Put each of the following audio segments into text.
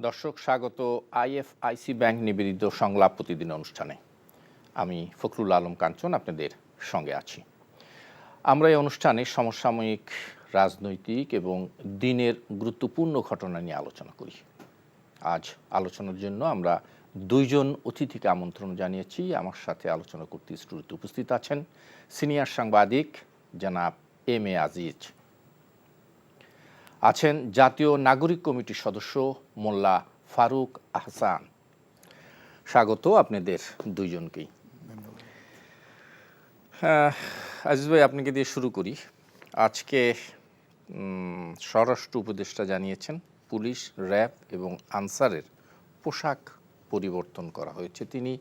দর্শক স্বাগত IFIC bank নিবেদিত সংলাপ প্রতিদিন অনুষ্ঠানে। আমি ফখরুল আলম কাঞ্চন আপনাদের সঙ্গে আছি। আমরা এই অনুষ্ঠানে সমসাময়িক রাজনৈতিক এবং দিনের গুরুত্বপূর্ণ ঘটনা নিয়ে আলোচনা করি। আজ আলোচনার জন্য আমরা দুইজন অতিথিকে আমন্ত্রণ জানিয়েছি। আমার সাথে আলোচনা করতে স্টুডিওতে উপস্থিত আছেন সিনিয়র সাংবাদিক জনাব এম এ আজিজ, আছেন জাতীয় নাগরিক কমিটির সদস্য মোল্লা ফারুক আহসান। স্বাগত আপনাদের দুইজনকেই। আজিজ ভাই, আপনাকে দিয়ে শুরু করি। আজকে স্বরাষ্ট্র উপদেষ্টা জানিয়েছেন পুলিশ, র্যাব এবং আনসারের পোশাক পরিবর্তন করা হয়েছে। তিনি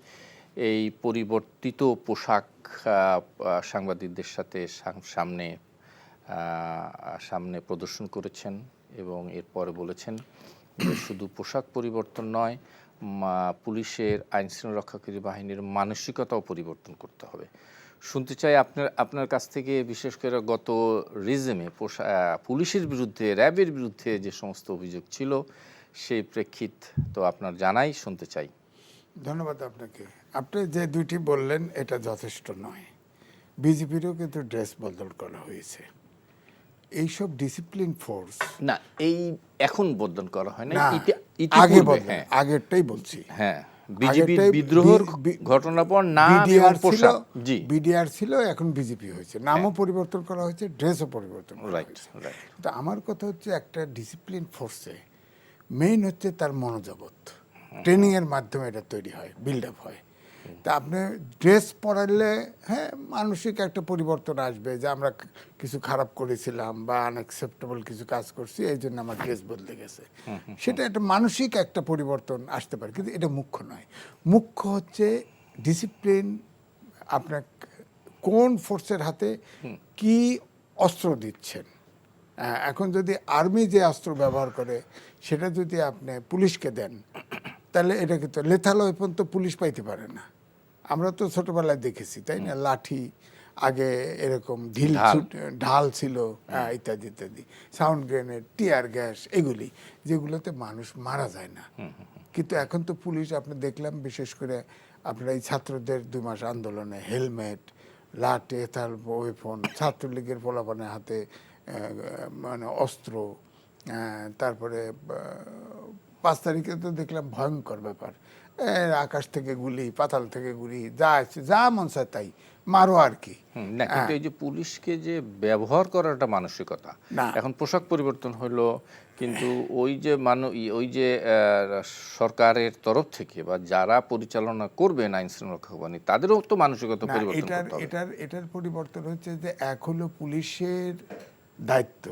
এই পরিবর্তিত পোশাক সাংবাদিকদের সাথে সামনে প্রদর্শন করেছেন এবং এরপরে বলেছেন যে শুধু পোশাক পরিবর্তন নয়, পুলিশের আইনশৃঙ্খলা রক্ষাকারী বাহিনীর মানসিকতাও পরিবর্তন করতে হবে। শুনতে চাই আপনার কাছ থেকে, বিশেষ করে গত রিজমে পুলিশের বিরুদ্ধে, র্যাবের বিরুদ্ধে যে সমস্ত অভিযোগ ছিল সেই প্রেক্ষিত তো আপনার জানাই, শুনতে চাই। ধন্যবাদ আপনাকে। আপনি যে দুইটি বললেন এটা যথেষ্ট নয়। বিজেপিরও কিন্তু ড্রেস বদল করা হয়েছে। এইসব ডিসিপ্লিন ফোর্স না, এই এখন বদল করা হয় না, আগে বদল, আগেরটাই বলছি। হ্যাঁ, বিজেপির বিদ্রোহের ঘটনার পর নাম এবং পোশাক, জি, বিডিআর ছিল, এখন বিজেপি হয়েছে, নামও পরিবর্তন করা হয়েছে, ড্রেসও পরিবর্তন করা হয়েছে। তো আমার কথা হচ্ছে একটা ডিসিপ্লিন ফোর্সে মেইন হচ্ছে তার মনোজগৎ। ট্রেনিংয়ের মাধ্যমে এটা তৈরি হয়, বিল্ড আপ হয়। তা আপনি ড্রেস পরালে হ্যাঁ মানসিক একটা পরিবর্তন আসবে যে আমরা কিছু খারাপ করেছিলাম বা আনএক্সেপ্টেবল কিছু কাজ করছি, এই জন্য আমার ড্রেস বদলে গেছে, সেটা একটা মানসিক একটা পরিবর্তন আসতে পারে, কিন্তু এটা মুখ্য নয়। মুখ্য হচ্ছে ডিসিপ্লিন, আপনার কোন ফোর্সের হাতে কি অস্ত্র দিচ্ছেন। এখন যদি আর্মি যে অস্ত্র ব্যবহার করে সেটা যদি আপনি পুলিশকে দেন, তাহলে এটা কিন্তু লেথাল ওয়েপন তো পুলিশ পাইতে পারে না। আমরা তো ছোটবেলায় দেখেছি, তাই না? লাঠি, আগে এরকম ঢাল ছিল, ইত্যাদি ইত্যাদি, সাউন্ড গ্রেনেড, টিয়ার গ্যাস, এগুলি যেগুলোতে মানুষ মারা যায় না। কিন্তু এখন তো পুলিশ, আপনি দেখলাম বিশেষ করে আপনার এই ছাত্রদের 2 মাস আন্দোলনে হেলমেট, লাঠি, লেথাল ওয়েপন, ছাত্রলীগের পোলাপানের হাতে মানে অস্ত্র, তারপরে 5 তারিখে তো দেখলাম ভয়ঙ্কর ব্যাপার, আকাশ থেকে গুলি, পাতাল থেকে গুলি, যা মন চায় তাই মারো আর কি। না, কিন্তু এই যে পুলিশকে যে ব্যবহার করাটা মানসিকতা, এখন পোশাক পরিবর্তন হলো, কিন্তু ওই যে সরকারের তরফ থেকে বা যারা পরিচালনা করবেন আইন শৃঙ্খলা বাহিনী, তাদেরও তো মানসিকতা পরিবর্তন করতে হবে। এটার পরিবর্তন হচ্ছে যে এক হলো পুলিশের দায়িত্ব,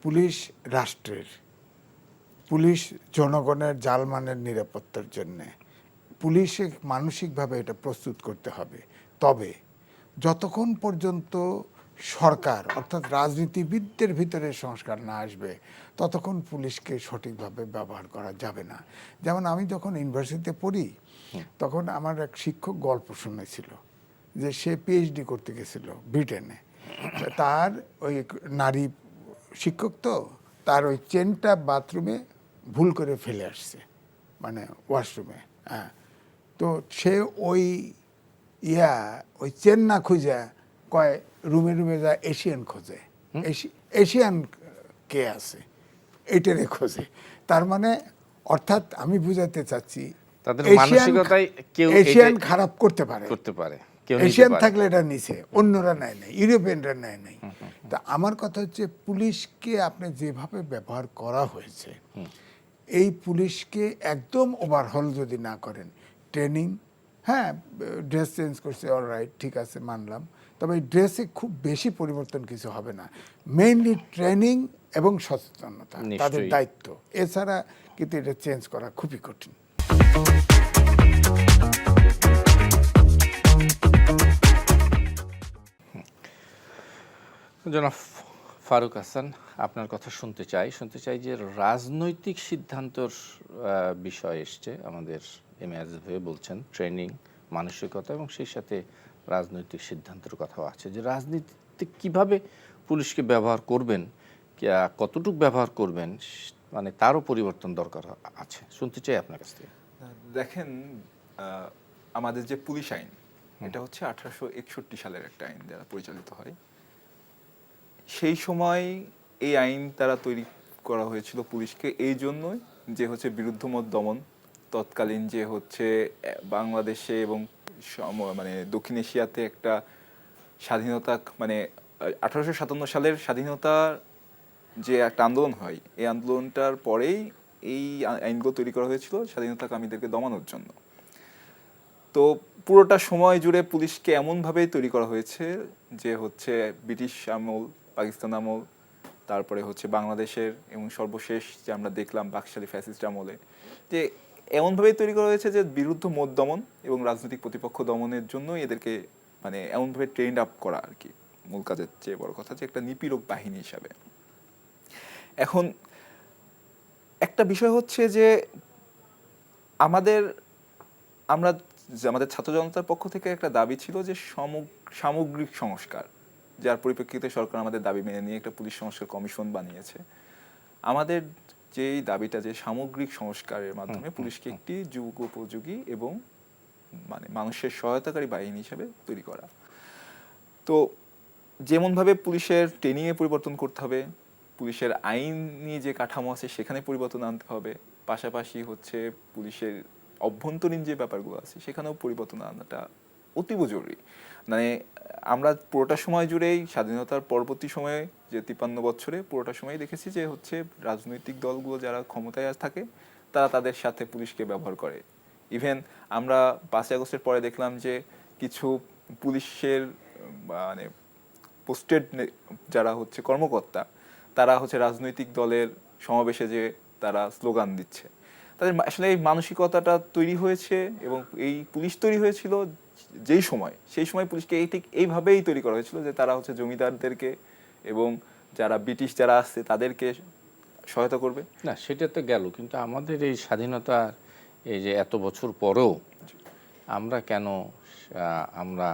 পুলিশ রাষ্ট্রের, পুলিশ জনগণের জালমানের নিরাপত্তার জন্যে পুলিশে মানসিকভাবে এটা প্রস্তুত করতে হবে। তবে যতক্ষণ পর্যন্ত সরকার অর্থাৎ রাজনীতিবিদদের ভিতরে সংস্কার না আসবে ততক্ষণ পুলিশকে সঠিকভাবে ব্যবহার করা যাবে না। যেমন আমি যখন ইউনিভার্সিটিতে পড়ি তখন আমার এক শিক্ষক গল্প শুনেছিল যে সে পিএইচডি করতে গেছিল ব্রিটেনে। তার ওই নারী শিক্ষক, তো তার ওই চেনটা বাথরুমে ভুল করে ফেলে আসছে, মানে ওয়াশরুমে। তো সে ওই চেন না খুঁজে কয় রুমে রুমে যায় এশিয়ান খোঁজে, এশিয়ান কে আছে এটারে খোঁজে। তার মানে অর্থাৎ আমি বুঝাতে চাচ্ছি এশিয়ান খারাপ করতে পারে, এশিয়ান থাকলে এটা নিছে, অন্যরা নেয় নাই, ইউরোপিয়ানরা নেয় নাই। তা আমার কথা হচ্ছে পুলিশকে আপনি যেভাবে ব্যবহার করা হয়েছে, এই পুলিশকে একদম ওভারহল যদি না করেন, ট্রেনিং, হ্যাঁ ড্রেস চেঞ্জ করছে, অলরাইট, ঠিক আছে, মানলাম, তবে এই ড্রেসে খুব বেশি পরিবর্তন কিছু হবে না। মেইনলি ট্রেনিং এবং সচেতনতা তাদের দায়িত্ব, এছাড়া কিন্তু এটা চেঞ্জ করা খুবই কঠিন। জনাব ফারুক হাসান, আপনার কথা শুনতে চাই যে রাজনৈতিক সিদ্ধান্তর বিষয় এসছে, আমাদের এমএস হয়ে বলছেন ট্রেনিং, মানসিকতা এবং সেই সাথে রাজনৈতিক সিদ্ধান্তের কথাও আছে, যে রাজনীতিতে কিভাবে পুলিশকে ব্যবহার করবেন, কতটুকু ব্যবহার করবেন, মানে তারও পরিবর্তন দরকার আছে, শুনতে চাই আপনার কাছ থেকে। দেখেন, আমাদের যে পুলিশ আইন, এটা হচ্ছে 1861 সালের একটা আইন দ্বারা পরিচালিত হয়। সেই সময় এই আইন তারা তৈরি করা হয়েছিল পুলিশকে এই জন্যই যে হচ্ছে বিরুদ্ধমত দমন, তৎকালীন যে হচ্ছে বাংলাদেশে এবং মানে দক্ষিণ এশিয়াতে একটা স্বাধীনতা, মানে 1857 সালের স্বাধীনতার যে একটা আন্দোলন হয়, এই আন্দোলনটার পরেই এই আইনগুলো তৈরি করা হয়েছিল স্বাধীনতাকামীদেরকে দমানোর জন্য। তো পুরোটা সময় জুড়ে পুলিশকে এমনভাবেই তৈরি করা হয়েছে যে হচ্ছে ব্রিটিশ আমল, পাকিস্তান আমল, তারপরে হচ্ছে বাংলাদেশের, এবং সর্বশেষ যে আমরা দেখলাম বাকশালী ফ্যাসিস্ট আমলে, যে এমনভাবেই তৈরি করা হয়েছে যে বিরুদ্ধ মত দমন এবং রাজনৈতিক প্রতিপক্ষ দমনের জন্য এদেরকে মানে এমনভাবে ট্রেন্ড আপ করা আর কি, মূল কাজের চেয়ে বড় কথা যে একটা নিপীড়ক বাহিনী হিসাবে। এখন একটা বিষয় হচ্ছে যে আমরা আমাদের ছাত্র জনতার পক্ষ থেকে একটা দাবি ছিল যে সামগ্রিক সংস্কার, যার পরিপ্রেক্ষিতে সরকার আমাদের দাবি মেনে নিয়ে একটা পুলিশ সংস্কার কমিশন বানিয়েছে। আমাদের যেই দাবিটা যে সামগ্রিক সংস্কারের মাধ্যমে পুলিশকে একটি যুগোপযোগী এবং মানে মানুষের সহায়তাকারী বাহিনী হিসেবে তৈরি করা। তো যেমনভাবে পুলিশের ট্রেনিংয়ে পরিবর্তন করতে হবে, পুলিশের আইনি যে কাঠামো আছে সেখানে পরিবর্তন আনতে হবে, পাশাপাশি হচ্ছে পুলিশের অভ্যন্তরীণ যে ব্যাপারগুলো আছে সেখানেও পরিবর্তন আনাটা অতীব জরুরি। মানে আমরা পুরোটা সময় জুড়েই স্বাধীনতার পরবর্তী সময়ে যে 53 বছরে পুরোটা সময় দেখেছি যে হচ্ছে রাজনৈতিক দলগুলো যারা ক্ষমতায় থাকে তারা তাদের সাথে পুলিশকে ব্যবহার করে। ইভেন আমরা 5 আগস্টের পরে দেখলাম যে কিছু পুলিশের মানে পোস্টেড যারা হচ্ছে কর্মকর্তা, তারা হচ্ছে রাজনৈতিক দলের সমাবেশে যে তারা স্লোগান দিচ্ছে। তাদের আসলে এই মানসিকতাটা তৈরি হয়েছে, এবং এই পুলিশ তৈরি হয়েছিল যেই সময়, সেই সময় পুলিশকে ঠিক এইভাবেই তৈরি করা হয়েছিল যে তারা হচ্ছে জমিদারদেরকে এবং যারা ব্রিটিশ যারা আসছে তাদেরকে সহায়তা করবে। না, সেটা তো গেল, কিন্তু আমাদের এই স্বাধীনতার এই যে এত বছর পরেও আমরা কেন আমরা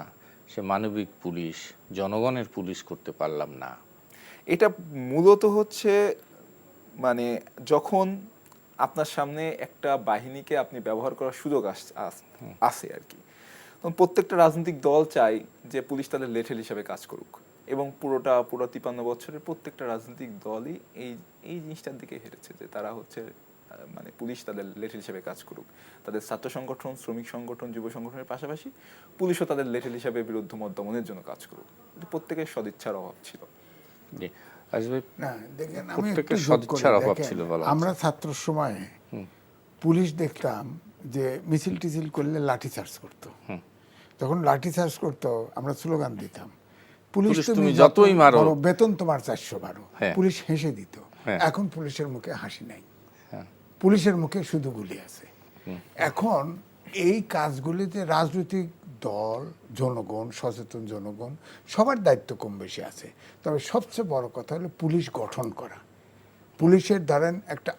সে মানবিক পুলিশ, জনগণের পুলিশ করতে পারলাম না? এটা মূলত হচ্ছে মানে যখন আপনার সামনে একটা বাহিনীকে আপনি ব্যবহার করার সুযোগ আসে আর কি, তখন প্রত্যেকটা রাজনৈতিক দল চায় যে পুলিশ তাদের লেঠেল হিসাবে কাজ করুক, এবং পুরো 53 বছরের প্রত্যেকটা রাজনৈতিক দলই এই জিনিসটার দিকে হেরেছে যে তারা হচ্ছে মানে পুলিশ তাদের লেঠেল হিসেবে কাজ করুক। তাদের ছাত্র সংগঠন, শ্রমিক সংগঠন, যুব সংগঠনের পাশাপাশি পুলিশও তাদের লেঠেল হিসাবে বিরুদ্ধ মত দমনের জন্য কাজ করুক। প্রত্যেকের সদিচ্ছার অভাব ছিল। না দেখেন, প্রত্যেকের সদিচ্ছার অভাব ছিল। আমরা ছাত্র সময়ে পুলিশ দেখতাম যে মিছিল টিছিল করলে লাঠি চার্জ করতো। যখন লাঠি চার্জ করতো আমরা স্লোগান দিতাম, পুলিশ তুমি যতই মারো বেতন তোমার 412। পুলিশ হেসে দিত। এখন পুলিশের মুখে হাসি নাই, পুলিশের মুখে শুধু গুলি আছে। এখন এই কাজগুলিতে রাজনৈতিক দল, জনগণ, সচেতন জনগণ সবার দায়িত্ব কম বেশি আছে। তবে সবচেয়ে বড় কথা হলো পুলিশ গঠন করা। পুলিশের ধরেন একটা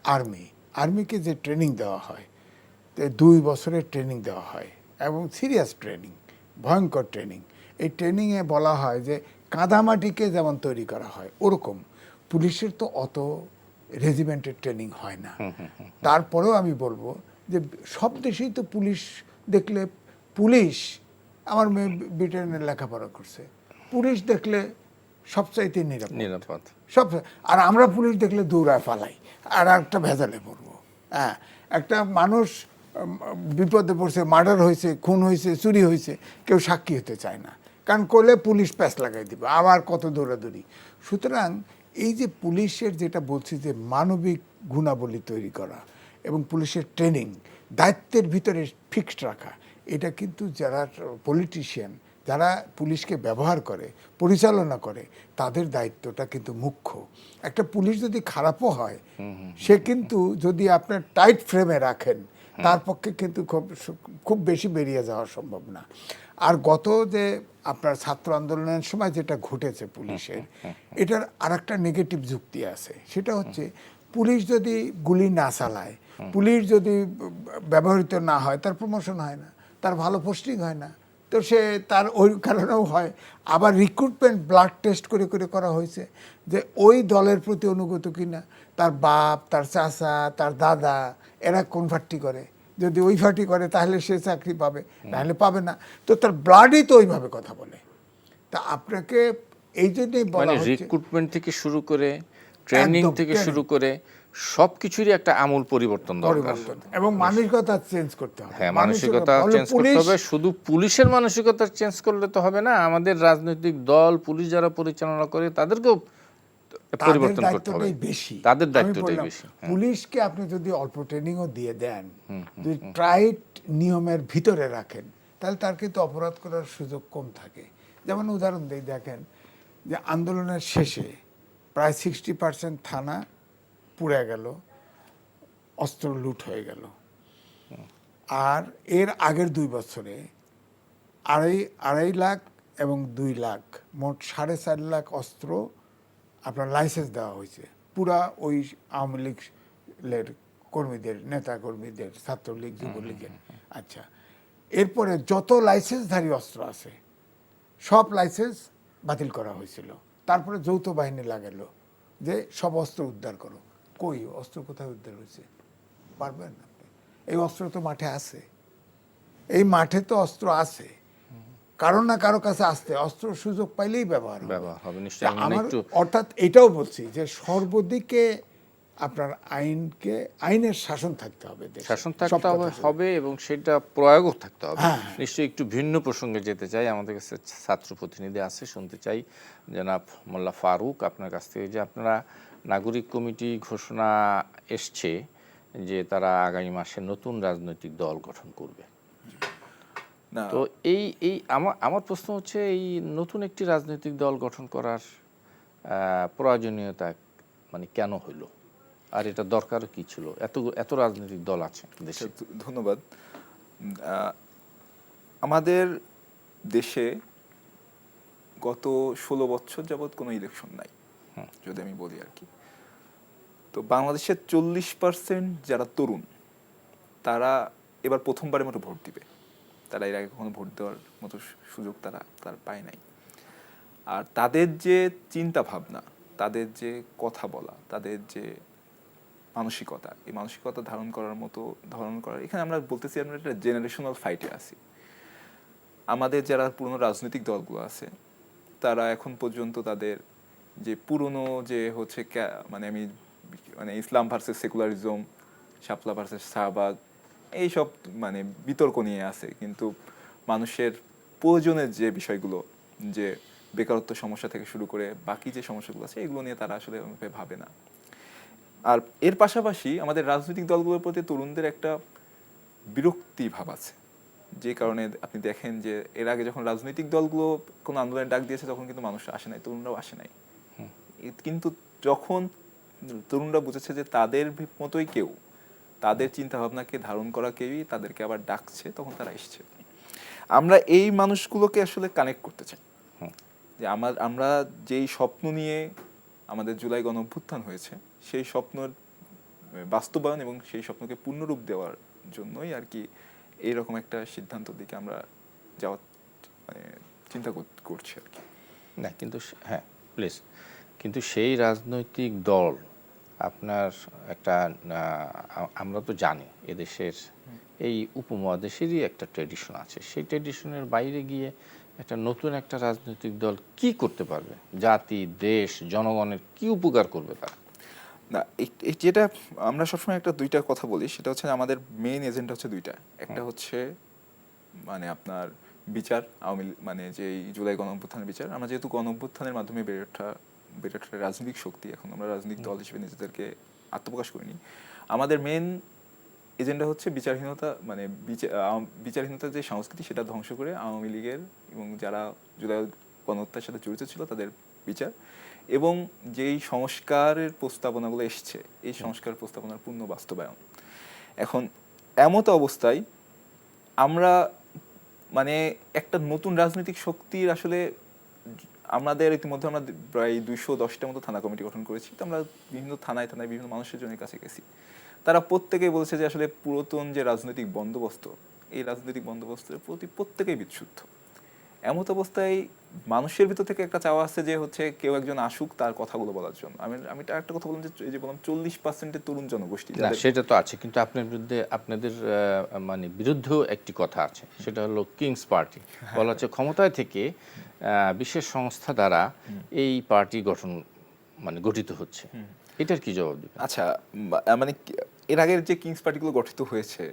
আর্মিকে যে ট্রেনিং দেওয়া হয়, 2 বছরের ট্রেনিং দেওয়া হয় এবং সিরিয়াস ট্রেনিং, ভয়ঙ্কর ট্রেনিং। এই ট্রেনিংয়ে বলা হয় যে কাদামাটিকে যেমন তৈরি করা হয় ওরকম পুলিশের তো অত রেজিমেন্টের ট্রেনিং হয় না। তারপরেও আমি বলবো যে সব দেশেই তো পুলিশ দেখলে, পুলিশ, আমার মেয়ে ব্রিটেনে লেখাপড়া করছে, পুলিশ দেখলে সবচাইতে নিরাপদ সব। আর আমরা পুলিশ দেখলে দৌড়ায় পালাই আর একটা ভেজালে পড়বো। হ্যাঁ, একটা মানুষ বিপদে পড়ছে, মার্ডার হয়েছে, খুন হয়েছে, চুরি হয়েছে, কেউ সাক্ষী হতে চায় না, কারণ করলে পুলিশ প্যাঁচ লাগাই দিবে, আবার কত দৌড়াদৌড়ি। সুতরাং এই যে পুলিশের যেটা বলছি যে মানবিক গুণাবলী তৈরি করা এবং পুলিশের ট্রেনিং, দায়িত্বের ভিতরে ফিক্সড রাখা, এটা কিন্তু যারা পলিটিশিয়ান, যারা পুলিশকে ব্যবহার করে, পরিচালনা করে, তাদের দায়িত্বটা কিন্তু মুখ্য। একটা পুলিশ যদি খারাপও হয়, সে কিন্তু যদি আপনার টাইট ফ্রেমে রাখেন, তার পক্ষে কিন্তু খুব বেশি বেরিয়ে যাওয়া সম্ভব না। আর গত যে আপনার ছাত্র আন্দোলনের সময় যেটা ঘটেছে পুলিশের, এটার আরেকটা নেগেটিভ যুক্তি আছে। সেটা হচ্ছে পুলিশ যদি গুলি না চালায়, পুলিশ যদি ব্যবহৃত না হয়, তার প্রমোশন হয় না, তার ভালো পোস্টিং হয় না, তো সে তার ওই কারণেও হয়। আবার রিক্রুটমেন্ট ব্লাড টেস্ট করে করে করা হয়েছে যে ওই দলের প্রতি অনুগত কিনা, তার বাপ, তার চাচা, তার দাদা এরা কোন পার্টি করে, যদি ওই পার্টি করে তাহলে সে চাকরি পাবে, নাহলে পাবে না। তো তার ব্লাডই তো ওইভাবে কথা বলে। তা আপনাকে এই জন্যই বলা মানে হচ্ছে রিক্রুটমেন্ট থেকে শুরু করে ট্রেনিং একদম, থেকে training। শুরু করে সবকিছুরই একটা আমূল পরিবর্তন দরকার। পরিবর্তন এবং মানসিকতা চেঞ্জ করতে হবে। হ্যাঁ, মানসিকতা চেঞ্জ করতে হবে। শুধু পুলিশের মানসিকতা চেঞ্জ করলে তো হবে না, আমাদের রাজনৈতিক দল, পুলিশ যারা পরিচালনা করে তাদেরকেও পরিবর্তন করতে হবে। তাদের দায়িত্বটাই বেশি। পুলিশকে আপনি যদি অল্প ট্রেনিংও দিয়ে দেন, যদি টাইট নিয়মের ভিতরে রাখেন, তাহলে তার কিন্তু অপরাধ করার সুযোগ কম থাকে। যেমন উদাহরণ দিই, দেখেন যে আন্দোলনের শেষে প্রায় 60% থানা পুড়ে গেল, অস্ত্র লুট হয়ে গেল। আর এর আগের 2 বছরে আড়াই লাখ এবং 2 লাখ, মোট 4.5 লাখ অস্ত্র আপনার লাইসেন্স দেওয়া হয়েছে পুরা ওই আওয়ামী লীগের কর্মীদের, নেতা কর্মীদের, ছাত্রলীগ, যুবলীগের। আচ্ছা, এরপরে যত লাইসেন্সধারী অস্ত্র আছে সব লাইসেন্স বাতিল করা হয়েছিল। তারপরে যৌথ বাহিনী লাগালো যে সব অস্ত্র উদ্ধার করো। কই অস্ত্র কোথায় উদ্ধার হয়েছে? পারবেন আপনি? এই অস্ত্র তো মাঠে আছে, এই মাঠে তো অস্ত্র আছে, কারো না কারো কাছে আসতে অস্ত্র সুযোগ পাইলেই ব্যবহার হবে নিশ্চয়ই। আমার অর্থাৎ এটাও বলছি যে সর্বদিকে আপনার আইনের শাসন থাকতে হবে, শাসন থাকতে হবে এবং সেটা প্রয়োগও থাকতে হবে। নিশ্চয়ই। একটু ভিন্ন প্রসঙ্গে যেতে চাই, আমাদের কাছে ছাত্র প্রতিনিধি আছে, শুনতে চাই জনাব মোল্লা ফারুক আপনার কাছ থেকে, যে আপনারা নাগরিক কমিটি ঘোষণা এসছে যে তারা আগামী মাসে নতুন রাজনৈতিক দল গঠন করবে। তো এই আমার প্রশ্ন হচ্ছে, এই নতুন একটি রাজনৈতিক দল গঠন করার প্রয়োজনীয়তা মানে কেন হইল, আর এটা দরকার কি ছিল? এত রাজনৈতিক দল আছে দেশে। ধন্যবাদ। আমাদের দেশে গত 16 বছর যাবৎ কোনো ইলেকশন নাই, যদি আমি বলি আর কি। তো বাংলাদেশের 40% যারা তরুণ, তারা এবার প্রথমবারের মতো ভোট দিবে। তারা এর আগে কখনো ভোট দেওয়ার মতো সুযোগ তারা পায় নাই। আর তাদের যে চিন্তা ভাবনা, তাদের যে কথা বলা, তাদের যে মানসিকতা, এই মানসিকতা ধারণ করার এখানে আমরা বলতেছি আমরা একটা জেনারেশনাল ফাইটে আছি। আমাদের যারা পুরনো রাজনৈতিক দলগুলো আছে, তারা এখন পর্যন্ত তাদের যে পুরনো যে হচ্ছে মানে ইসলাম ভার্সেস সেকুলারিজম, শাপলা ভার্সেস শাহবাগ, এইসব মানে বিতর্ক নিয়ে আছে। কিন্তু মানুষের প্রয়োজনের যে বিষয়গুলো, যে বেকারত্ব সমস্যা থেকে শুরু করে বাকি যে সমস্যাগুলো আছে, এগুলো নিয়ে তারা আসলে ভাবে না। আর এর পাশাপাশি আমাদের রাজনৈতিক দলগুলোর প্রতি তরুণদের একটা বিরক্তি ভাব আছে, যে কারণে আপনি দেখেন যে এর আগে যখন রাজনৈতিক দলগুলো কোনো আন্দোলনের ডাক দিয়েছে, তখন কিন্তু মানুষ আসে নাই, তরুণরাও আসে নাই। কিন্তু যখন তরুণরা বুঝেছে যে তাদের মতোই কেউ, তাদের চিন্তা ভাবনাকে ধারণ করা কেউই তাদেরকে আবার ডাকছে, তখন তারা এসছে। আমরা এই মানুষগুলোকে আসলে কানেক্ট করতে চাই, যে আমরা যেই স্বপ্ন নিয়ে আমাদের জুলাই গণঅভ্যুত্থান হয়েছে, সেই স্বপ্নের বাস্তবায়ন এবং সেই স্বপ্নকে পূর্ণরূপ দেওয়ার জন্যই আর কি এইরকম একটা সিদ্ধান্তের দিকে আমরা যাওয়ার চিন্তা করছি আর কি। না কিন্তু হ্যাঁ প্লিজ, কিন্তু সেই রাজনৈতিক দল আপনার একটা আমরা তো জানি এদেশের এই উপমহাদেশেরই একটা ট্র্যাডিশন আছে, সেই ট্র্যাডিশনের বাইরে গিয়ে একটা নতুন একটা রাজনৈতিক দল কি করতে পারবে? জাতি, দেশ, জনগণের কি উপকার করবে তারা? না, যেটা আমরা সবসময় একটা দুইটা কথা বলি, সেটা হচ্ছে আমাদের মেইন এজেন্ডা হচ্ছে দুইটা। একটা হচ্ছে মানে আপনার বিচার, মানে যে জুলাই গণঅভ্যুত্থানের বিচার। আমরা যেহেতু গণঅভ্যুত্থানের মাধ্যমে বেড়ে ওঠা রাজনৈতিক শক্তি, এখন আমরা রাজনৈতিক দল হিসেবে নিজেদেরকে আত্মপ্রকাশ করিনি। আমাদের মেইন এজেন্ডা হচ্ছে বিচারহীনতা, মানে বিচারহীনতার যে সংস্কৃতি, সেটা ধ্বংস করে আওয়ামী লীগের এবং যারা জুলাই গণহত্যার সাথে জড়িত ছিল তাদের বিচার, এবং যেই সংস্কারের প্রস্তাবনাগুলো এসছে, এই সংস্কার প্রস্তাবনার পূর্ণ বাস্তবায়ন। এখন এমত অবস্থায় আমরা মানে একটা নতুন রাজনৈতিক শক্তির আসলে আমাদের ইতিমধ্যে আমরা প্রায় 210টার মতো থানা কমিটি গঠন করেছি। তো আমরা বিভিন্ন থানায় বিভিন্ন মানুষের জনের কাছে গেছি, তারা প্রত্যেকেই বলেছে যে আসলে পুরাতন যে রাজনৈতিক বন্দোবস্ত, এই রাজনৈতিক বন্দোবস্তের প্রতি প্রত্যেকেই বিক্ষুব্ধ। এমত অবস্থায় মানুষের ভিতর থেকে একটা চাওয়া আছে যে হচ্ছে কেউ একজন আসুক তার কথাগুলো বলার জন্য। আমি একটা কথা বললাম যে এই যে বললাম 40% তরুণ জনগোষ্ঠী, না সেটা তো আছে, কিন্তু আপনার বিরুদ্ধে আপনাদের মানে বিরুদ্ধেও একটি কথা আছে, সেটা হলো কিংস পার্টি। বলা হচ্ছে ক্ষমতায় থেকে বিশেষ সংস্থা দ্বারা এই পার্টি মানে গঠিত হচ্ছে। এটার কি জবাব দিবেন? আচ্ছা, মানে এর আগের যে কিংস পার্টিগুলো গঠিত হয়েছে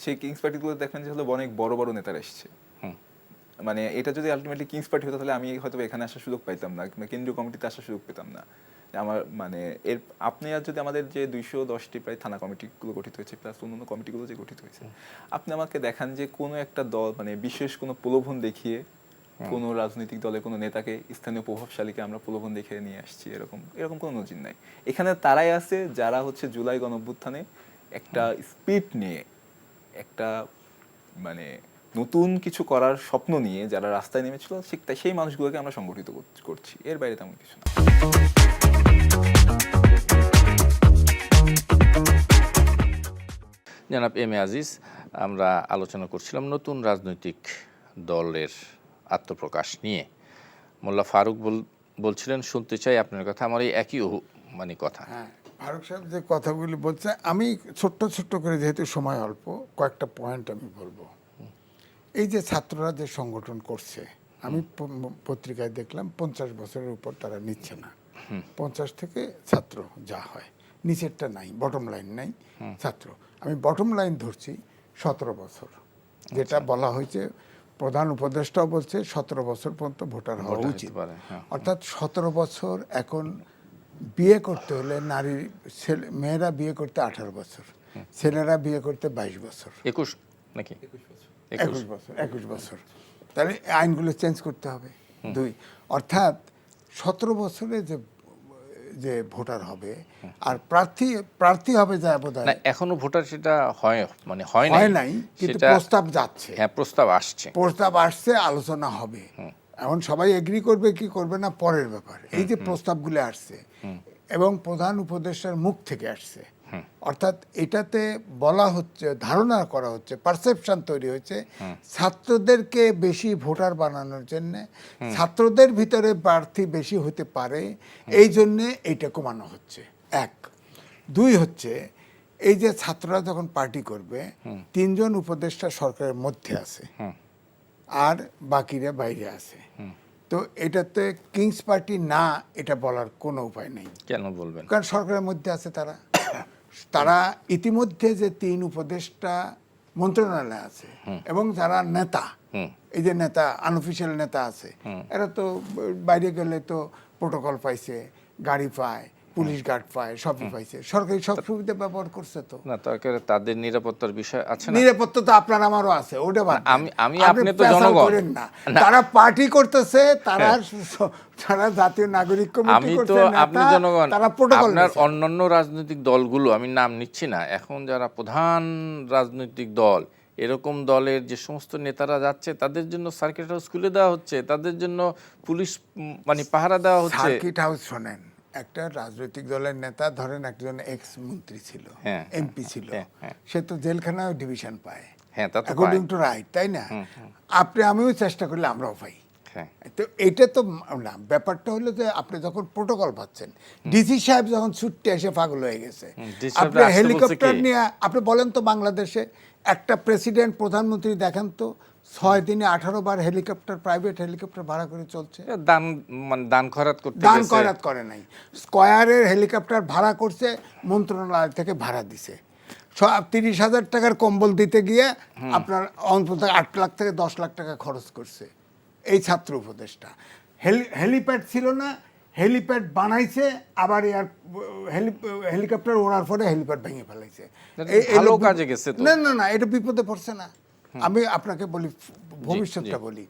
সেই কিংস পার্টিগুলো দেখবেন যে হলো অনেক বড় বড় নেতারা এসেছে। মানে এটা যদি আলটিমেটলি কিংস পার্টি হতো তাহলে আমি হয়তো এখানে আসার সুযোগ পাইতাম না, কেন্দ্রীয় কমিটিতে আসার সুযোগ পেতাম না। আমার মানে আপনি আর যদি আমাদের যে 210টি প্রায় থানা কমিটিগুলো গঠিত হয়েছে প্লাস অন্যান্য কমিটিগুলো যে গঠিত হয়েছে, আপনি আমাকে দেখান যে কোনো একটা দল মানে বিশেষ কোনো প্রলোভন দেখিয়ে কোনো রাজনৈতিক দলের কোনো নেতাকে, স্থানীয় প্রভাবশালীকে আমরা প্রলোভন দেখে নিয়ে আসছি, এরকম কোনো নজির নাই। এখানে তারাই আছে যারা হচ্ছে জুলাই গণঅভ্যুত্থানে একটা স্পিড নিয়ে, একটা মানে নতুন কিছু করার স্বপ্ন নিয়ে যারা রাস্তায় নেমেছিল সেই মানুষগুলোকে আমরা সংগঠিত করছি, এর বাইরে তেমন কিছু না। জনাব এম এ আজিজ, আমরা আলোচনা করছিলাম নতুন রাজনৈতিক দলের আত্মপ্রকাশ নিয়ে। মোল্লা ফারুক বলছিলেন শুনতে চাই আপনার কথা, আমার এই একই মানে কথা। হ্যাঁ, ফারুক সাহেব যে কথাগুলি বলছে আমি ছোট্ট ছোট্ট করে, যেহেতু সময় অল্প, কয়েকটা পয়েন্ট আমি বলবো। এই যে ছাত্ররা যে সংগঠন করছে, আমি পত্রিকায় দেখলাম 50 বছরের উপর তারা নিচ্ছে না। 50 থেকে ছাত্র যা হয়, নিচেরটা নাই, বটম লাইন নাই ছাত্র। আমি বটম লাইন ধরছি 17 বছর, যেটা বলা হয়েছে। প্রধান উপদেষ্টাও বলছে 17 বছর পর্যন্ত ভোটার হওয়া উচিত। অর্থাৎ 17 বছর। এখন বিয়ে করতে হলে মেয়েরা বিয়ে করতে 18 বছর, ছেলেরা বিয়ে করতে 22 বছর, 21 নাকি 21 বছর। তাহলে আইনগুলো চেঞ্জ করতে হবে। 2, অর্থাৎ 17 বছরে যে ভোটার হবে আর প্রার্থী হবে যায় বোধ হয় এখনো ভোটার সেটা হয় নাই, কিন্তু প্রস্তাব যাচ্ছে। হ্যাঁ, প্রস্তাব আসছে, আলোচনা হবে। এখন সবাই এগ্রি করবে কি করবে না পরের ব্যাপার। এই যে প্রস্তাবগুলো আসছে এবং প্রধান উপদেষ্টার মুখ থেকে আসছে, অর্থাৎ এটাতে বলা হচ্ছে, ধারণা করা হচ্ছে, পারসেপশন তৈরি হচ্ছে ছাত্রদেরকে বেশি ভোটার বানানোর জন্য, ছাত্রদের ভিতরে প্রার্থী বেশি হতে পারে এই জন্যে এইটা কমানো হচ্ছে। 1, 2 হচ্ছে এই যে ছাত্ররা যখন পার্টি করবে, 3 জন উপদেষ্টা সরকারের মধ্যে আছে আর বাকিরা বাইরে আছে। তো এটাতে কিংস পার্টি না, এটা বলার কোনো উপায় নেই। কেন বলবেন? কারণ সরকারের মধ্যে আছে তারা ইতিমধ্যে যে 3 উপদেষ্টা মন্ত্রণালয়ে আছে এবং যারা নেতা, এই যে নেতা, আনঅফিসিয়াল নেতা আছে, এরা তো বাইরে গেলে তো প্রোটোকল পাইছে, গাড়ি পায়, পুলিশ গার্ড পায়, সবই পাইছে, সরকারি সব সুবিধা ব্যবহার করছে। তো না, তাদের নিরাপত্তার বিষয় আছে না? নিরাপত্তা তো আপনার আমারও আছে, ওটা বাদ। আপনি তো জনগণ না, তারা পার্টি করতেছে, তারা জাতীয় নাগরিক কমিটি করছে, আপনি জনগণ, তারা প্রোটোকল। আপনার অন্যান্য রাজনৈতিক দলগুলো, আমি নাম নিচ্ছি না, এখন যারা প্রধান রাজনৈতিক দল, এরকম দলের যে সমস্ত নেতারা যাচ্ছে তাদের জন্য সার্কিট হাউস খুলে দেওয়া হচ্ছে, তাদের জন্য পুলিশ মানে পাহারা দেওয়া হচ্ছে। সার্কিট হাউস, শোনেন, একটা রাজনৈতিক দলের নেতা, ধরেন একজন এক্স মন্ত্রী ছিল, এমপি ছিল, সে তো জেলখানায় ডিভিশন পায় অ্যাকর্ডিং টু রাইট, তাই না? আমিও চেষ্টা করলে আমরাও পাই। তো এইটা তো না, ব্যাপারটা হলো যে আপনি যখন প্রোটোকল পাচ্ছেন, ডিসি সাহেব যখন ছুটতে এসে পাগল হয়ে গেছে, আপনি হেলিকপ্টার নিয়ে, আপনি বলেন তো বাংলাদেশে একটা প্রেসিডেন্ট, প্রধানমন্ত্রী দেখেন তো 6 দিনে 18 বার হেলিকপ্টার, প্রাইভেট হেলিকপ্টার ভাড়া করে চলছে। দান খয়রাত করে নাই, স্কয়ারের হেলিকপ্টার ভাড়া করছে, মন্ত্রণালয় থেকে ভাড়া দিছে। 30,000 টাকার কম্বল দিতে গিয়ে আপনার অন্তত 8 লাখ থেকে 10 লাখ টাকা খরচ করছে এই ছাত্র উপদেষ্টা। হেলিপ্যাড ছিল না, হেলিপ্যাড বানাইছে, আবার হেলিকপ্টার ওড়ার পরে হেলিপ্যাড ভেঙে ফেলাইছে। না, এটা বিপদে পড়ছে না। আমি আপনাকে বলি, ভবিষ্যৎটা বলি,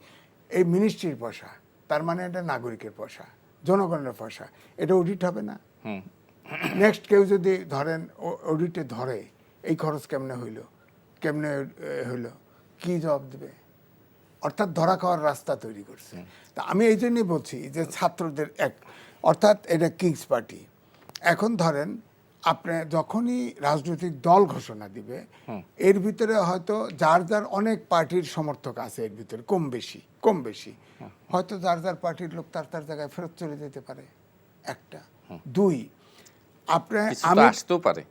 এই মিনিস্ট্রির পয়সা, তার মানে এটা নাগরিকের পয়সা, জনগণের পয়সা, এটা অডিট হবে না? নেক্সট কেউ যদি ধরেন অডিটে ধরে, এই খরচ কেমনে হইলো, কি জবাব দেবে? অর্থাৎ ধরা খাওয়ার রাস্তা তৈরি করছে। তা আমি এই জন্যই বলছি যে ছাত্রদের অর্থাৎ এটা কিংস পার্টি। এখন ধরেন আপনি যখনই রাজনৈতিক দল ঘোষণা দিবে এর ভিতরে হয়তো যার যার অনেক পার্টির সমর্থক আছে, এর ভিতরে কম বেশি হয়তো যার যার পার্টির লোক তার তার জায়গায় ফেরত চলে যেতে পারে, একটা। দুই, আপনি আমি আসতেও পারে,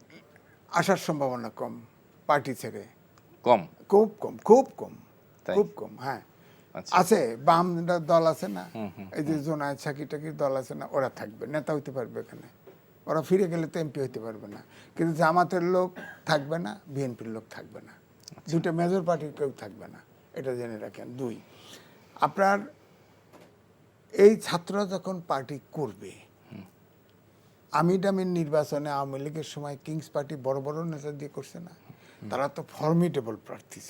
আসার সম্ভাবনা কম পার্টি ছেড়ে, কম, খুব কম, খুব কম, তাই? খুব কম। হ্যাঁ, আচ্ছা। আছে বাম দল আছে না, এই যে জোনায়েদ সাকি টাকির দল আছে না, ওরা থাকবে, নেতা হইতে পারবে এখানে, ওরা ফিরে গেলে তো এমপি হইতে পারবে না, কিন্তু জামাতের লোক থাকবে না, বিএনপির লোক থাকবে না, দুটো মেজর পার্টির কেউ থাকবে না, এটা জেনে রাখেন। দুই, আপনার এই ছাত্ররা যখন পার্টি করবে, আমির নির্বাচনে আওয়ামী লীগের সময় কিংস পার্টি বড় বড় নেতা দিয়ে করছে না, তারা তো ফর্মিডেবল প্রার্থী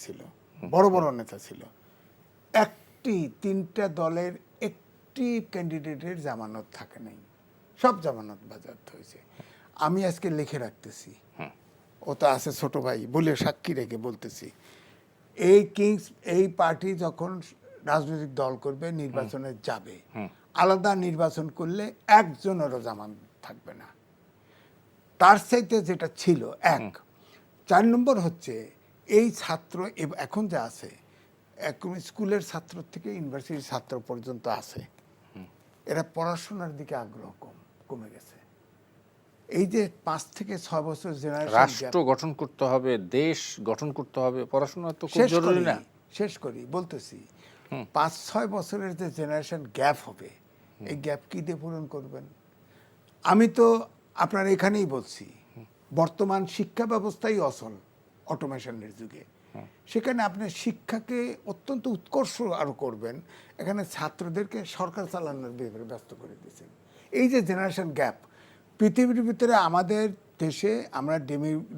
ছিল, বড় বড় নেতা ছিল। তিনটা দলের একটি ক্যান্ডিডেটের জামানত থাকে নাই, সব জামানত বাজেয়াপ্ত হয়েছে। আমি আজকে লিখে রাখতেছি, ও তো আছে ছোট ভাই বলে সাক্ষী রেখে বলতেছি, এই পার্টি যখন রাজনৈতিক দল করবে, নির্বাচনে যাবে, আলাদা নির্বাচন করলে একজনেরও জামানত থাকবে না। তার চাইতে যেটা ছিল এক। 4 নম্বর হচ্ছে এই ছাত্র এখন যা আছে, একদম স্কুলের ছাত্র থেকে ইউনিভার্সিটির ছাত্র পর্যন্ত আছে, এরা পড়াশোনার দিকে আগ্রহ কমে গেছে। এই যে 5 থেকে 6 বছর জেনারেশন, রাষ্ট্র গঠন করতে হবে, দেশ গঠন করতে হবে, পড়াশোনা তো খুব জরুরি না? শেষ করি বলতেছি, 5-6 বছরের যে জেনারেশন গ্যাপ হবে, এই গ্যাপ কি দিয়ে পূরণ করবেন? আমি তো আপনার এখানেই বলছি, বর্তমান শিক্ষা ব্যবস্থাই অচল অটোমেশনের যুগে। সেখানে আপনি শিক্ষাকে অত্যন্ত উৎকর্ষ আরো করবেন, এখানে ছাত্রদেরকে সরকার চালানোর ব্যাপারে ব্যস্ত করে দিয়েছেন। এই যে জেনারেশন গ্যাপ, পৃথিবীর ভিতরে আমাদের দেশে, আমরা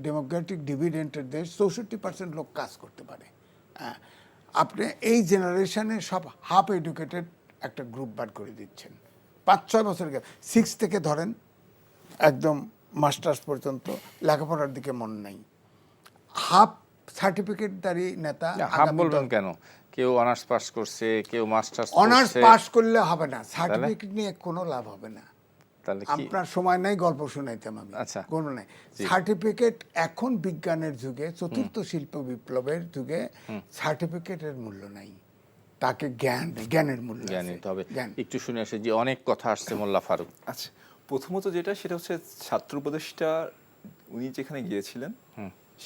ডেমোক্রেটিক ডিভিডেন্টের দেশ, 64% লোক কাজ করতে পারে। আপনি এই জেনারেশনে সব হাফ এডুকেটেড একটা গ্রুপ বার করে দিচ্ছেন। 5-6 বছর গ্যাপ, 6 থেকে ধরেন একদম মাস্টার্স পর্যন্ত লেখাপড়ার দিকে মন নাই, হাফ সার্টিফিকেটধারী নেতা। হাফ বলবেন কেন? কেউ অনার্স পাস করছে, কেউ মাস্টার্স অনার্স পাস করলে হবে না, সার্টিফিকেট নিয়ে কোনো লাভ হবে না। তাহলে কি? আপনার সময় নাই গল্প শুনাইতাম আমি, আচ্ছা, কোনো নাই। সার্টিফিকেট এখন বিজ্ঞানের যুগে, চতুর্থ শিল্প বিপ্লবের যুগে সার্টিফিকেটের মূল্য নাই, তাকে জ্ঞানের মূল্য আছে। জ্ঞান নিতে হবে। একটু শুনে আসে যে অনেক কথা আসছে মোল্লা ফারুক। আচ্ছা, প্রথমত সেটা হচ্ছে ছাত্র উপদেষ্টা উনি যেখানে গিয়েছিলেন,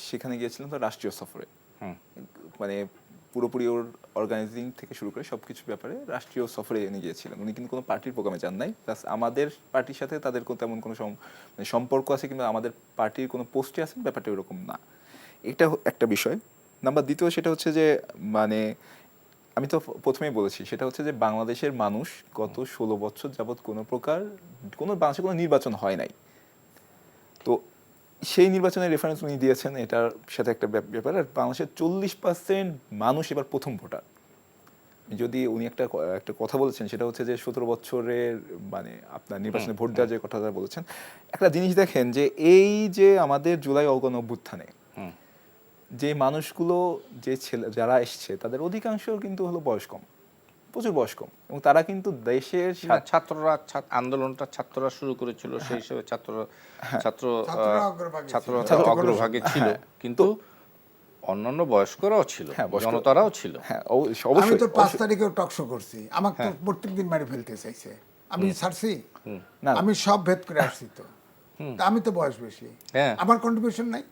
সেখানে গিয়েছিলেন তো রাষ্ট্রীয় সফরে, মানে পুরোপুরি ওর অর্গানাইজিং থেকে শুরু করে সবকিছু ব্যাপারে রাষ্ট্রীয় সফরে নিয়ে গিয়েছিলেন উনি, কিন্তু কোনো পার্টির প্রোগ্রামে যান নাই। প্লাস আমাদের পার্টির সাথে তাদের তেমন কোনো সম্পর্ক আছে কিংবা আমাদের পার্টির কোনো পোস্টে আছেন, ব্যাপারটা এরকম না। এটা একটা বিষয়। নাম্বার দ্বিতীয়, সেটা হচ্ছে যে মানে আমি তো প্রথমেই বলেছি, সেটা হচ্ছে যে বাংলাদেশের মানুষ গত 16 বছর যাবৎ বাংলাদেশে কোনো নির্বাচন হয় নাই। তো সেই নির্বাচনের রেফারেন্স উনি দিয়েছেন, এটার সাথে একটা ব্যাপার। আর বাংলাদেশের 40% মানুষ এবার প্রথম ভোটার। যদি উনি একটা কথা বলেছেন, সেটা হচ্ছে যে 17 বছরের মানে আপনার নির্বাচনে ভোট দেওয়ার যে কথাটা বলেছেন, একটা জিনিস দেখেন যে এই যে আমাদের জুলাই গণ অভ্যুত্থানে যে মানুষগুলো, যে যারা এসছে, তাদের অধিকাংশ কিন্তু হলো বয়স কম, প্রচুর বয়স কম, এবং তারা কিন্তু দেশের ছাত্ররা আন্দোলনটা ছাত্ররা শুরু করেছিল, সেই হিসেবে ছাত্ররা অগ্রভাগে ছিল, কিন্তু অন্যান্য বয়স্করাও ছিল, জনতারাও ছিল। হ্যাঁ, আমি তো 5 তারিখেও টকশো করছি, আমাকে তো প্রত্যেকদিন মারি ফেলতে চাইছে, আমি ছাড়ছি না, আমি সব ভেদ করে আসছি। তো আমি তো বয়স বেশি, আমার কন্ট্রিবিউশন নাই,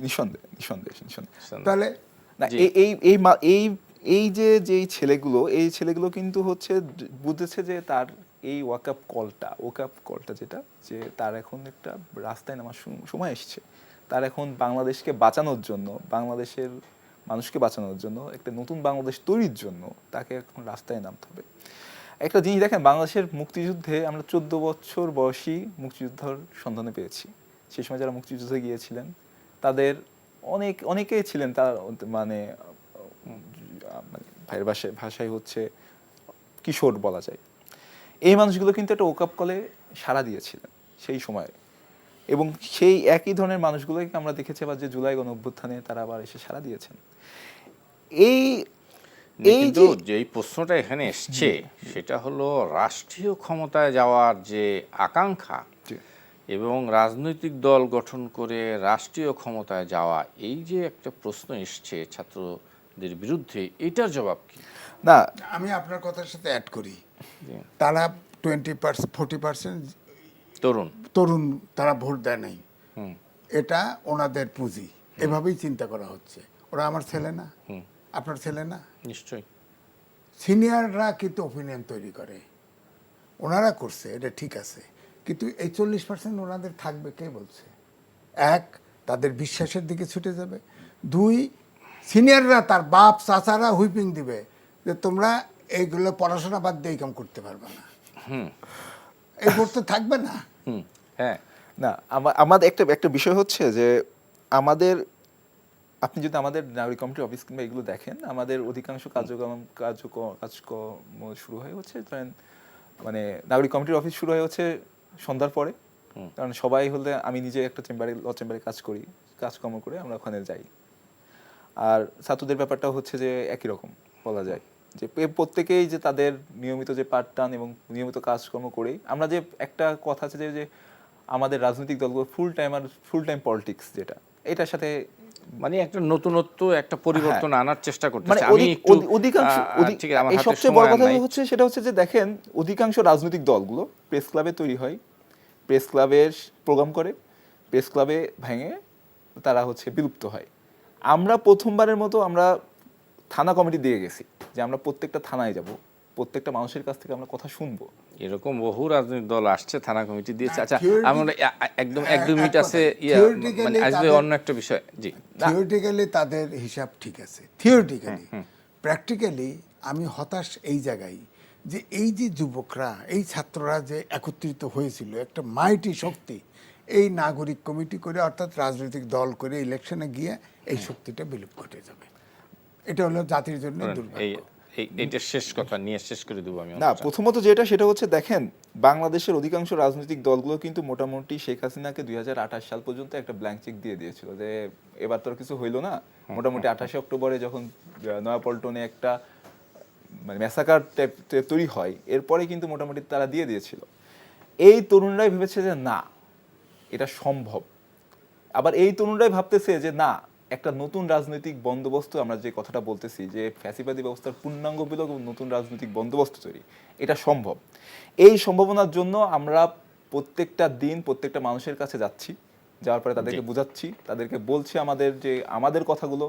নিঃসন্দেহে। তাহলে এই যে ছেলেগুলো কিন্তু হচ্ছে বুঝেছে যে তার এই ওয়াকআপ কলটা যেটা, যে তার এখন একটা রাস্তায় নামার সময় এসছে, তার এখন বাংলাদেশকে বাঁচানোর জন্য, বাংলাদেশের মানুষকে বাঁচানোর জন্য, একটা নতুন বাংলাদেশ তৈরির জন্য তাকে এখন রাস্তায় নামতে হবে। একটা জিনিস দেখেন, বাংলাদেশের মুক্তিযুদ্ধে আমরা 14 বছর বয়সী মুক্তিযোদ্ধার সন্ধানে পেয়েছি। সেই সময় যারা মুক্তিযুদ্ধে গিয়েছিলেন তাদের অনেকেই ছিলেন, তার মানে ভাইয়ের ভাষায় হচ্ছে কিশোর বলা যায়। এই মানুষগুলো কিন্তু একটা ওয়াকআপ কলে সাড়া দিয়েছিলেন সেই সময়ে, এবং সেই একই ধরনের মানুষগুলোকে আমরা দেখেছি আবার যে জুলাই গণ অভ্যুত্থানে তারা আবার এসে সাড়া দিয়েছেন। এই এই কিন্তু যে যেই প্রশ্নটা এখানে এসছে সেটা হলো রাষ্ট্রীয় ক্ষমতায় যাওয়ার যে আকাঙ্ক্ষা এবং রাজনৈতিক দল গঠন করে রাষ্ট্রীয় ক্ষমতায় যাওয়া, এই যে একটা প্রশ্ন এসছে ছাত্রদের বিরুদ্ধে, এটার জবাব কি? না, আমি আপনার কথার সাথে অ্যাড করি, তারা 20-40% তরুণ তরুণ তারা ভোট দেয় নাই, এটা ওনাদের পুঁজি, এভাবেই চিন্তা করা হচ্ছে। ওরা আমার ছেলে না, আপনার ছেলে না, নিশ্চয়ই। সিনিয়ররা কিন্তু ওপিনিয়ন তৈরি করে, ওনারা করছে, এটা ঠিক আছে, কিন্তু এই 40% ওনাদের থাকবে কে বলছে? এক, তাদের বিশ্বাসের দিকে ছুটে যাবে। দুই, সিনিয়ররা তার বাপ চাচারা হুইপিং দিবে যে তোমরা এইগুলো পড়াশোনা বাদ দিয়ে কাম করতে পারবে না, এই ভোট তো থাকবে না। হ্যাঁ, না, আমাদের একটা একটা বিষয় হচ্ছে যে আমাদের, আপনি যদি আমাদের নাগরিক কমিটির অফিস কিংবা এগুলো দেখেন, আমাদের অধিকাংশ কাজকর্ম শুরু হয়ে হচ্ছে, ধরেন মানে নাগরিক কমিটির অফিস শুরু হয়ে হচ্ছে সন্ধ্যার পরে, কারণ সবাই হলে, আমি নিজে একটা ল চেম্বারে কাজ করি, কাজকর্ম করে আমরা ওখানে যাই। আর ছাত্রদের ব্যাপারটাও হচ্ছে যে একই রকম বলা যায়, যে প্রত্যেকেই যে তাদের নিয়মিত যে পাঠদান এবং নিয়মিত কাজকর্ম করেই আমরা, যে একটা কথা আছে যে আমাদের রাজনৈতিক দলগুলো ফুল টাইম পলিটিক্স, যেটা এটার সাথে মানে একটা নতুনত্ব, একটা পরিবর্তন আনার চেষ্টা মানে করতেছে। আমি একটু অধিকাংশ ঠিক আছে, আমার এই হাতে সবচেয়ে সময় বড় আর কথা নাই। হচ্ছে সেটা হচ্ছে যে দেখেন, অধিকাংশ রাজনৈতিক দলগুলো প্রেস ক্লাবে তৈরি হয়, প্রেস ক্লাবের প্রোগ্রাম করে, প্রেস ক্লাবে ভেঙে তারা হচ্ছে বিলুপ্ত হয়। আমরা প্রথমবারের মতো আমরা থানা কমিটি দিয়ে গেছি, যে আমরা প্রত্যেকটা থানায় যাব, প্রত্যেকটা মানুষের কাছ থেকে আমরা কথা শুনবো। এরকম বহু রাজনৈতিক দল আসছে, থানা কমিটি দিয়েছে। আচ্ছা, theoretic- আমরা একদম এক দু এক মিনিট আছে, theoretically মানে আসবে তাদের- অন্য একটা বিষয়। জি, থিওরিটিক্যালি তাদের হিসাব ঠিক আছে, থিওরিটিক্যালি। প্র্যাকটিক্যালি আমি হতাশ এই জায়গায়, যে এই যে যুবকরা, এই ছাত্ররা যে একত্রিত হয়েছিল একটা মাইটি শক্তি, এই নাগরিক কমিটি করে অর্থাৎ রাজনৈতিক দল করে ইলেকশনে গিয়ে এই শক্তিটা বিলুপ ঘটে যাবে। এটা হলো জাতির জন্য এই দুর্ভাগ্য। এইটা শেষ কথা নিয়ে শেষ করে দেবো আমি না, অনুষ্ঠান। প্রথমত সেটা হচ্ছে দেখেন, বাংলাদেশের অধিকাংশ রাজনৈতিক দলগুলো কিন্তু মোটামুটি শেখ হাসিনাকে 2028 সাল পর্যন্ত একটা ব্ল্যাঙ্ক চেক দিয়ে দিয়েছিল, যে এবার তো আর কিছু হইলো না। মোটামুটি 28 অক্টোবরে যখন নয়াপল্টনে একটা মানে ম্যাসাকার তৈরি হয়, এরপরে কিন্তু মোটামুটি তারা দিয়ে দিয়েছিল। এই তরুণরাই ভেবেছে যে না, এটা সম্ভব। আবার এই তরুণরাই ভাবতেছে যে না, একটা নতুন রাজনৈতিক বন্দোবস্ত, আমরা যে কথাটা বলতেছি যে ফ্যাসিবাদী ব্যবস্থার পূর্ণাঙ্গ বিলোপ এবং নতুন রাজনৈতিক বন্দোবস্ত তৈরি, এটা সম্ভব। এই সম্ভাবনার জন্য আমরা প্রত্যেকটা দিন প্রত্যেকটা মানুষের কাছে যাচ্ছি, যাওয়ার পরে তাদেরকে বোঝাচ্ছি, তাদেরকে বলছি আমাদের কথাগুলো।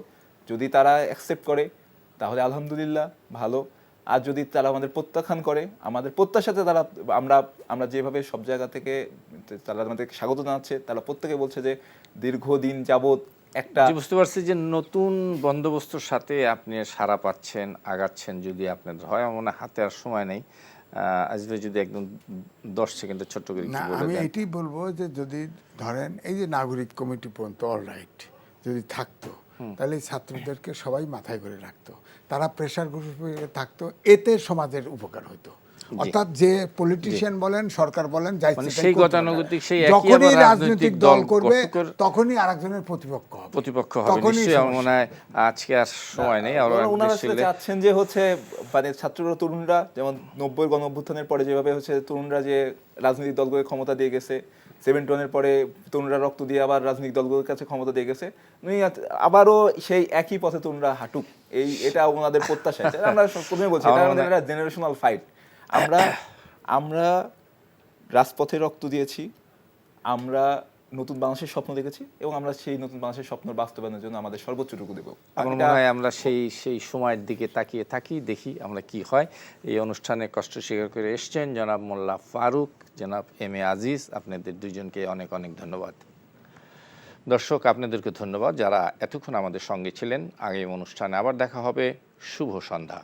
যদি তারা অ্যাকসেপ্ট করে তাহলে আলহামদুলিল্লাহ, ভালো। আর যদি তারা আমাদের প্রত্যাখ্যান করে, আমাদের প্রত্যাশাতে তারা, আমরা যেভাবে সব জায়গা থেকে তারা আমাদেরকে স্বাগত জানাচ্ছে, তারা প্রত্যেকে বলছে যে দীর্ঘদিন যাবৎ একটা, বুঝতে পারছি যে নতুন বন্দোবস্তর সাথে আপনি সারা পাচ্ছেন, আগাচ্ছেন। যদি আপনাদের হয়, আমার মনে হয় হাতে আর সময় নেই, আসবে যদি একদম 10 সেকেন্ডে ছোট্ট করে না, কিছু বলে আমি দেন। এটাই বলবো যে যদি ধরেন এই যে নাগরিক কমিটি পর্যন্ত অলরাইট যদি থাকতো, তাহলে এই ছাত্রদেরকে সবাই মাথায় করে রাখতো, তারা প্রেশার গ্রুপে থাকতো, এতে সমাজের উপকার হতো। অর্থাৎ যে পলিটিশিয়ান বলেন, সরকার বলেন, যাই মানে সেটাই সেই করতে গতানুগতিক পারে। সেই একই যখনই আবার রাজনৈতিক দল করবে কষ্ট করে তখনই আরেকজনের প্রতিপক্ষ হবে, হবে। তখনই নিশ্চয়ই, আমার সমস্যা। মনে হয় আজকে আর সময় নেই। আরো ওনারা আসলে চাচ্ছেন যে হচ্ছে মানে ছাত্ররা, তরুণরা, যেমন 90 গণ অভ্যুত্থানের পরে যেভাবে হচ্ছে তরুণরা যে রাজনৈতিক দলগুলোকে ক্ষমতা দিয়ে গেছে, 71-এর পরে তরুণরা রক্ত দিয়ে আবার রাজনৈতিক দলগুলোর কাছে ক্ষমতা দিয়ে গেছে, আবারও সেই একই পথে তরুণরা হাঁটুক, এটা ওনাদের প্রত্যাশা। আমরা প্রথমে বলছি, এটা আমাদের একটা জেনারেশনাল ফাইট। আমরা রাজপথে রক্ত দিয়েছি, আমরা নতুন বাংলাদেশের স্বপ্ন দেখেছি, এবং আমরা সেই নতুন বাংলাদেশের স্বপ্ন বাস্তবায়নের জন্য আমাদের সর্বোচ্চটুকু দেব। আমার মনে হয় আমরা সেই সময়ের দিকে তাকিয়ে থাকি, দেখি আমরা কি হয়। এই অনুষ্ঠানে কষ্ট স্বীকার করে এসছেন জনাব মোল্লা ফারুক, জনাব এম.এ. আজিজ, আপনাদের দুইজনকে অনেক অনেক ধন্যবাদ। দর্শক, আপনাদেরকে ধন্যবাদ যারা এতক্ষণ আমাদের সঙ্গে ছিলেন। আগামী অনুষ্ঠানে আবার দেখা হবে। শুভ সন্ধ্যা।